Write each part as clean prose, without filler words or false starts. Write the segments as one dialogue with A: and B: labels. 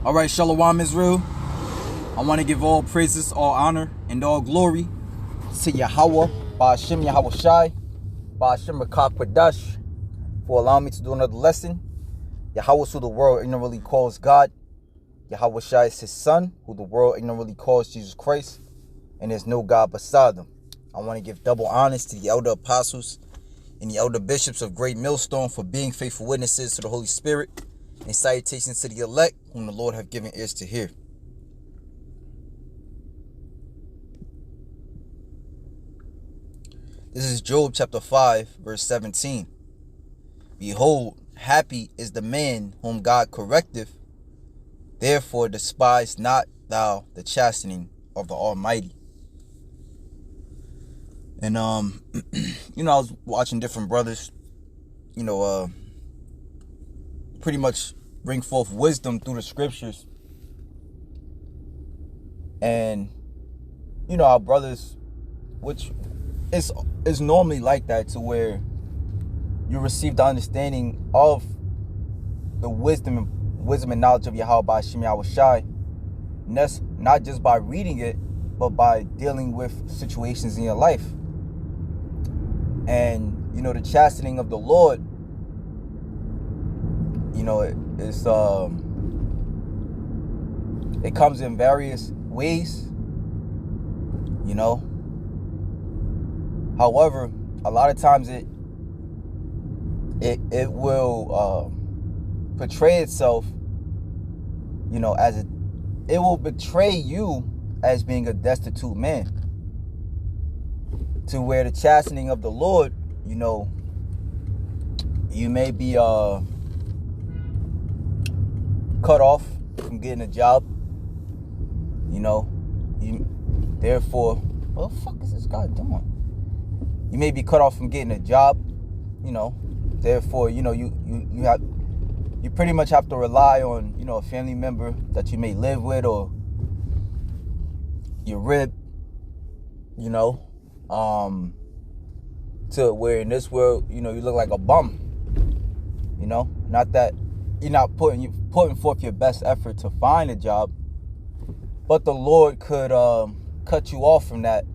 A: All right, Shalom Israel. I want to give all praises, all honor, and all glory to Yahweh, Ba'ashem Yahweh Shai, Ba'ashem Rakak Kwadash, for allowing me to do another lesson. Yahweh, who the world ignorantly calls God. Yahweh Shai is his son, who the world ignorantly calls Jesus Christ, and there's no God beside them. I want to give double honors to the elder apostles and the elder bishops of Great Millstone for being faithful witnesses to the Holy Spirit, and salutations to the elect whom the Lord have given ears to hear. This is Job chapter 5, verse 17. Behold, happy is the man whom God correcteth, therefore despise not thou the chastening of the Almighty. And I was watching different brothers, pretty much bring forth wisdom through the scriptures. And our brothers, which is normally like that, to where you receive the understanding of the wisdom and knowledge of Yahweh Ba'ashem Yahweh Shai, and that's not just by reading it, but by dealing with situations in your life. And the chastening of the Lord, it comes in various ways, However, a lot of times it will portray itself, as it will betray you as being a destitute man, to where the chastening of the Lord, you may be cut off from getting a job, therefore, what the fuck is this guy doing? You may be cut off from getting a job, therefore, you pretty much have to rely on, a family member that you may live with, or your rib, to where in this world, you look like a bum, not that you're not putting forth your best effort to find a job, but the Lord could cut you off from that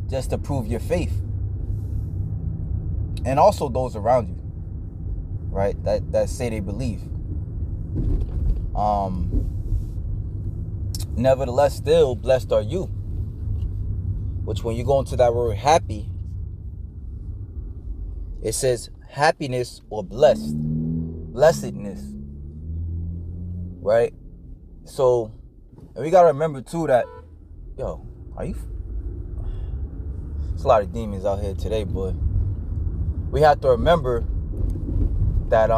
A: just to prove your faith. And also those around you, right, that say they believe. Nevertheless, still, blessed are you. Which, when you go into that word happy, it says happiness or blessedness, right? So, and we got to remember too that, there's a lot of demons out here today, boy. We have to remember that,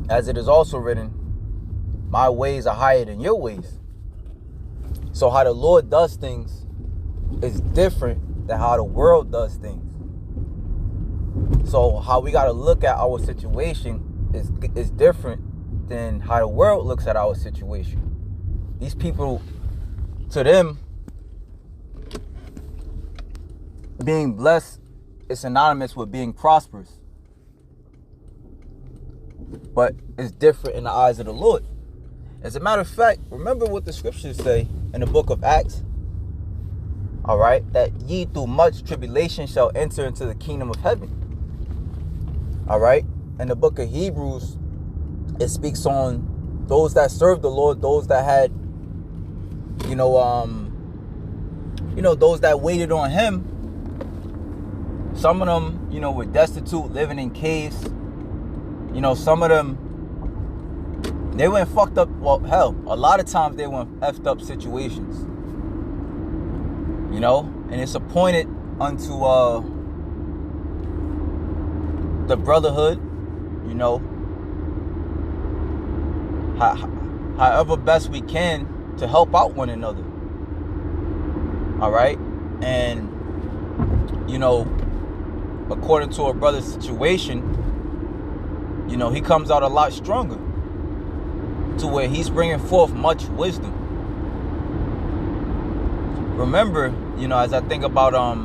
A: as it is also written, my ways are higher than your ways. So how the Lord does things is different than how the world does things. So how we got to look at our situation is different than how the world looks at our situation. These people, to them, being blessed is synonymous with being prosperous. But it's different in the eyes of the Lord. As a matter of fact, remember what the scriptures say in the book of Acts. All right, that ye through much tribulation shall enter into the kingdom of heaven. All right, in the book of Hebrews, it speaks on those that served the Lord, those that had, those that waited on Him. Some of them, were destitute, living in caves. Some of them, they went fucked up. Well, hell, a lot of times they went effed up situations. And it's appointed unto the brotherhood, however best we can to help out one another. All right? And, according to a brother's situation, he comes out a lot stronger, to where he's bringing forth much wisdom. Remember, as I think about a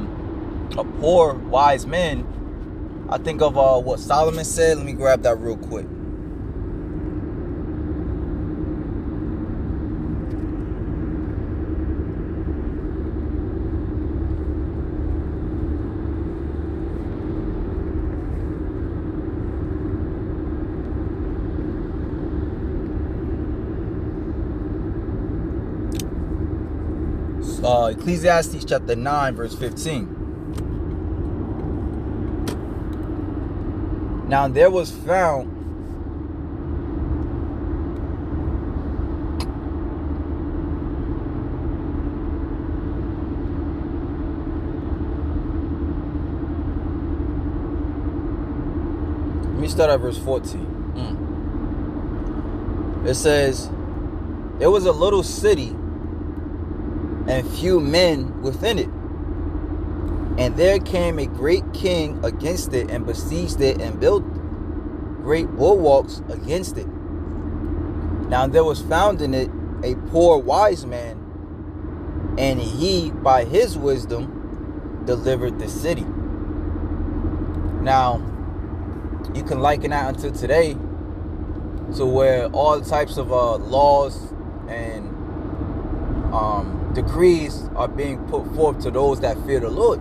A: poor wise man, I think of what Solomon said. Let me grab that real quick. Ecclesiastes chapter 9 verse 15. Now there was found let me start at verse 14. It says, there was a little city and few men within it. And there came a great king against it and besieged it and built great bulwarks against it. Now there was found in it a poor wise man, and he by his wisdom delivered the city. Now you can liken that until today, to where all types of laws and decrees are being put forth to those that fear the Lord.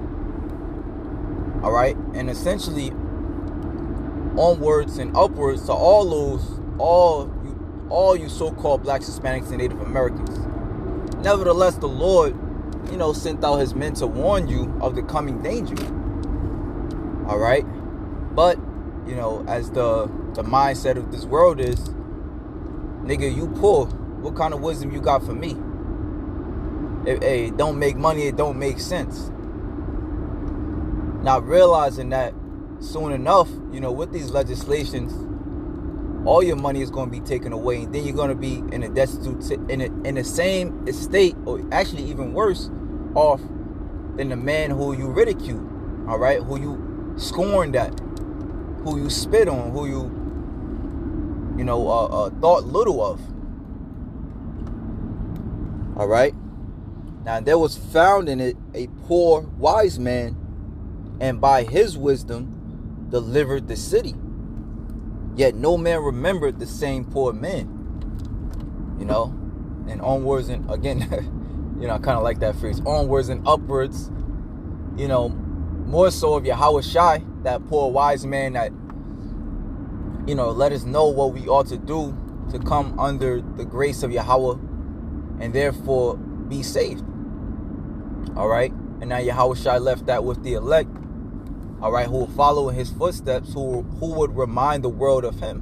A: All right, and essentially onwards and upwards to all you so-called blacks, Hispanics, and Native Americans. Nevertheless, the Lord, sent out his men to warn you of the coming danger. All right, but as the mindset of this world is, nigga, you poor. What kind of wisdom you got for me? Hey, it don't make money. It don't make sense. Not realizing that soon enough, with these legislations, all your money is going to be taken away, and then you're going to be in a destitute, in the same estate, or actually even worse off than the man who you ridicule. All right, who you scorned at, who you spit on, who you thought little of. All right. Now there was found in it a poor wise man, and by his wisdom delivered the city. Yet no man remembered the same poor man. And onwards and again, I kind of like that phrase, onwards and upwards. More so of Yahweh Shai, that poor wise man that let us know what we ought to do to come under the grace of Yahweh and therefore be saved. All right, and now Yahweh Shai left that with the elect. All right, who will follow in his footsteps, who would remind the world of him.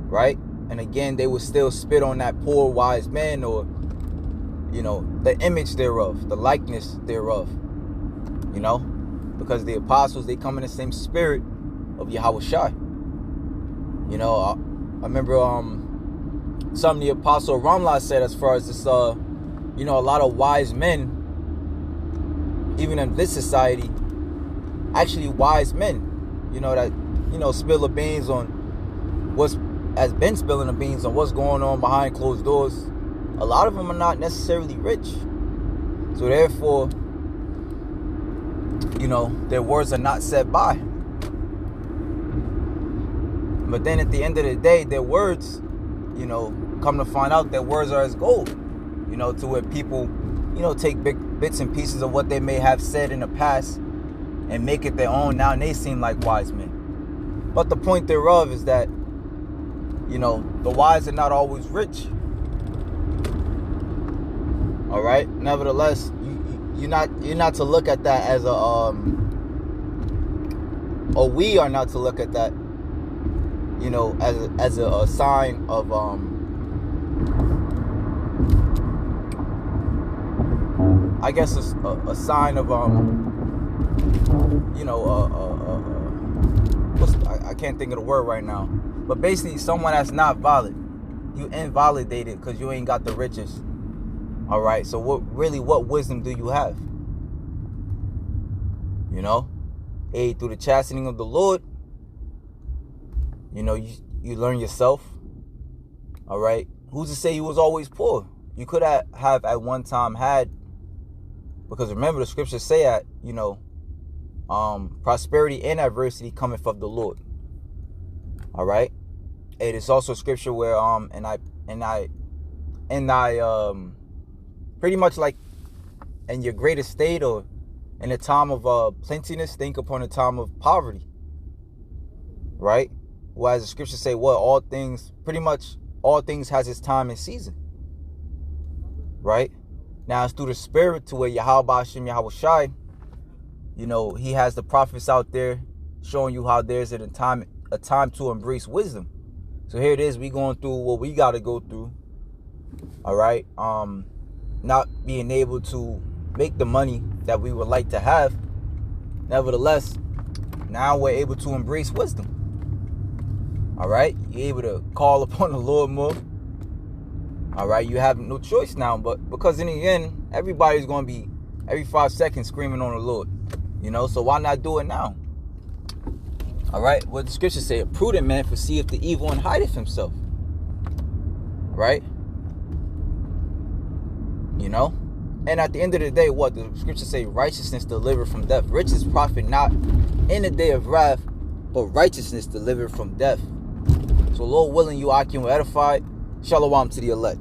A: Right, and again, they would still spit on that poor wise man, or the image thereof, the likeness thereof. Because the apostles, they come in the same spirit of Yahweh Shai. I remember something the apostle Ramla said as far as this, a lot of wise men, even in this society, actually wise men, that, spill the beans on has been spilling the beans on what's going on behind closed doors. A lot of them are not necessarily rich. So therefore, their words are not set by. But then at the end of the day, their words, come to find out their words are as gold, to where people, take big bits and pieces of what they may have said in the past and make it their own. Now and they seem like wise men. But the point thereof is that, the wise are not always rich. All right. Nevertheless, you're not to look at that as or we are not to look at that, as a sign of I guess a sign of I can't think of the word right now, but basically someone that's not valid. You invalidated because you ain't got the riches. All right, so what wisdom do you have? Through the chastening of the Lord, you learn yourself. All right, who's to say you was always poor? You could have at one time had, because remember the scriptures say that, prosperity and adversity cometh from the Lord. All right, it is also scripture where and I pretty much like in your greatest state or in a time of plentiness, think upon a time of poverty. Right? Well, as the scriptures say, all things has its time and season. Right? Now it's through the Spirit to where Yahweh Hashem Yahweh Shai, you know, he has the prophets out there showing you how there's a time to embrace wisdom. So here it is, we going through what we got to go through. All right. Not being able to make the money that we would like to have. Nevertheless, now we're able to embrace wisdom. All right. You're able to call upon the Lord more. All right. You have no choice now, but because in the end, everybody's going to be every 5 seconds screaming on the Lord. You know, so why not do it now? All right. What the scriptures say, a prudent man foreseeth the evil and hideth himself. Right. You know, and at the end of the day, what the scriptures say, righteousness delivered from death. Riches profit not in the day of wrath, but righteousness delivered from death. So Lord willing, you are edified. Shalom to the elect.